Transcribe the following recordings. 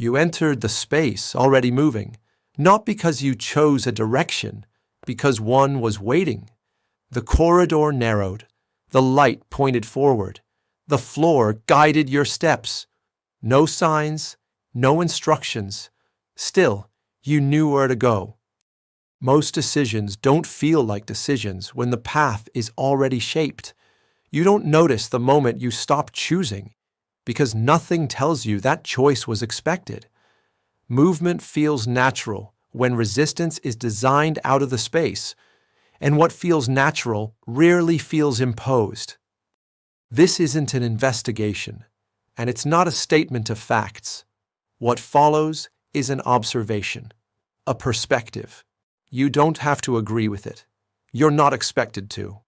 You entered the space already moving, not because you chose a direction, because one was waiting. The corridor narrowed. The light pointed forward. The floor guided your steps. No signs, no instructions. Still, you knew where to go. Most decisions don't feel like decisions when the path is already shaped. You don't notice the moment you stop choosing, because nothing tells you that choice was expected. Movement feels natural when resistance is designed out of the space, and what feels natural rarely feels imposed. This isn't an investigation, and it's not a statement of facts. What follows is an observation, a perspective. You don't have to agree with it. You're not expected to.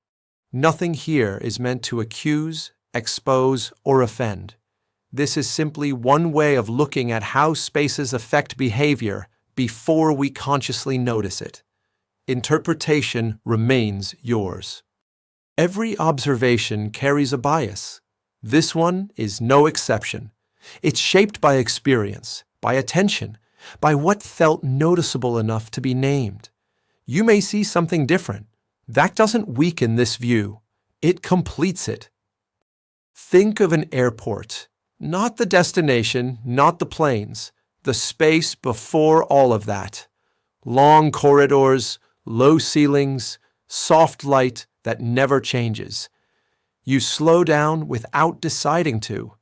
Nothing here is meant to accuse, expose, or offend. This is simply one way of looking at how spaces affect behavior before we consciously notice it. Interpretation remains yours. Every observation carries a bias. This one is no exception. It's shaped by experience, by attention, by what felt noticeable enough to be named. You may see something different. That doesn't weaken this view. It completes it. Think of an airport. Not the destination, not the planes, the space before all of that. Long corridors, low ceilings, soft light that never changes. You slow down without deciding to.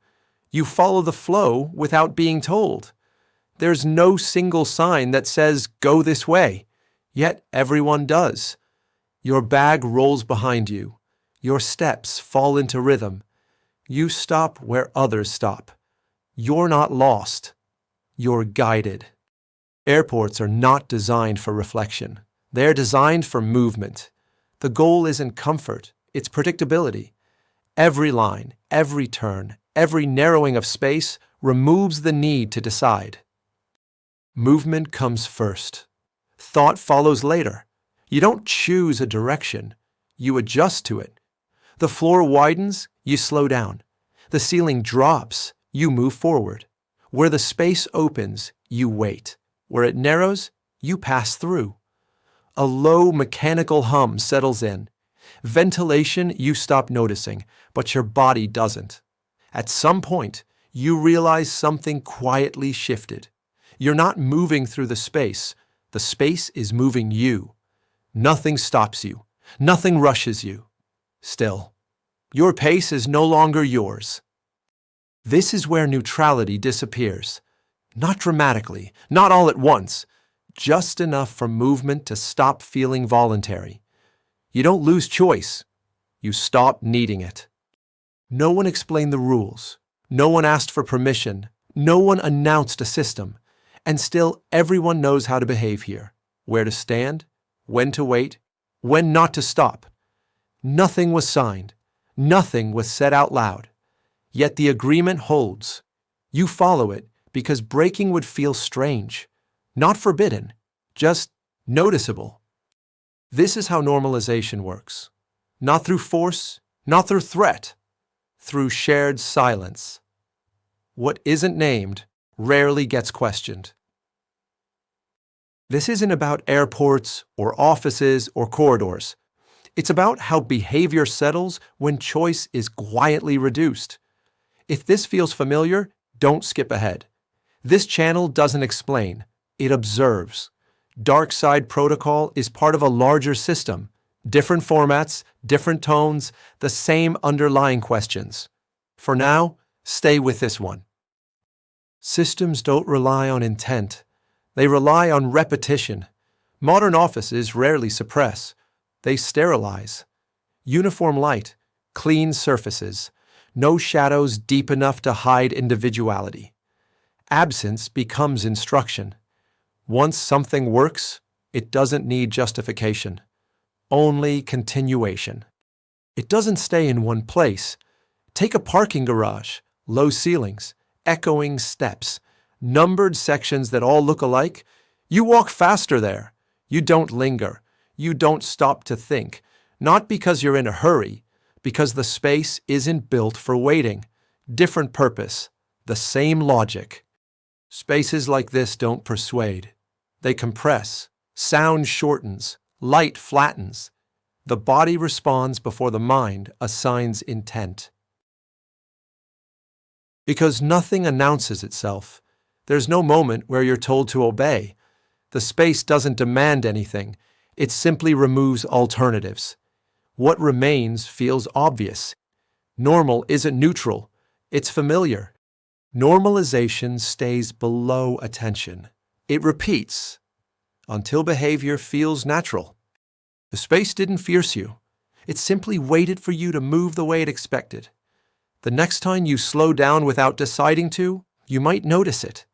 You follow the flow without being told. There's no single sign that says, "Go this way," yet everyone does. Your bag rolls behind you. Your steps fall into rhythm. You stop where others stop. You're not lost. You're guided. Airports are not designed for reflection. They're designed for movement. The goal isn't comfort, it's predictability. Every line, every turn, every narrowing of space removes the need to decide. Movement comes first. Thought follows later. You don't choose a direction. You adjust to it. The floor widens, you slow down. The ceiling drops, you move forward. Where the space opens, you wait. Where it narrows, you pass through. A low mechanical hum settles in. Ventilation you stop noticing, but your body doesn't. At some point, you realize something quietly shifted. You're not moving through the space is moving you. Nothing stops you. Nothing rushes you. Still, your pace is no longer yours. This is where neutrality disappears. Not dramatically, not all at once, just enough for movement to stop feeling voluntary. You don't lose choice. You stop needing it. No one explained the rules. No one asked for permission. No one announced a system. And still, everyone knows how to behave here. Where to stand, when to wait, when not to stop. Nothing was signed. Nothing was said out loud. Yet the agreement holds. You follow it because breaking would feel strange. Not forbidden, just noticeable. This is how normalization works. Not through force, not through threat, through shared silence. What isn't named rarely gets questioned. This isn't about airports or offices or corridors. It's about how behavior settles when choice is quietly reduced. If this feels familiar, don't skip ahead. This channel doesn't explain, it observes. Dark Side Protocol is part of a larger system. Different formats, different tones, the same underlying questions. For now, stay with this one. Systems don't rely on intent. They rely on repetition. Modern offices rarely suppress. They sterilize. Uniform light, clean surfaces, no shadows deep enough to hide individuality. Absence becomes instruction. Once something works, it doesn't need justification. Only continuation. It doesn't stay in one place. Take a parking garage, low ceilings, echoing steps, numbered sections that all look alike. You walk faster there. You don't linger. You don't stop to think. Not because you're in a hurry, because the space isn't built for waiting. Different purpose, the same logic. Spaces like this don't persuade. They compress, sound shortens, light flattens. The body responds before the mind assigns intent. Because nothing announces itself. There's no moment where you're told to obey. The space doesn't demand anything. It simply removes alternatives. What remains feels obvious. Normal isn't neutral. It's familiar. Normalization stays below attention. It repeats until behavior feels natural. The space didn't fierce you. It simply waited for you to move the way it expected. The next time you slow down without deciding to, you might notice it.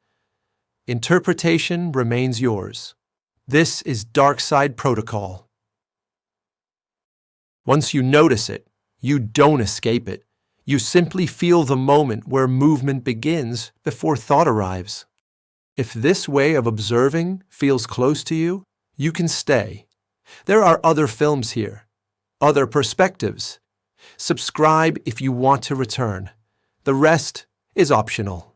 Interpretation remains yours. This is dark side protocol. Once you notice it, you don't escape it. You simply feel the moment where movement begins before thought arrives. If this way of observing feels close to you, you can stay. There are other films here, other perspectives. Subscribe if you want to return. The rest is optional.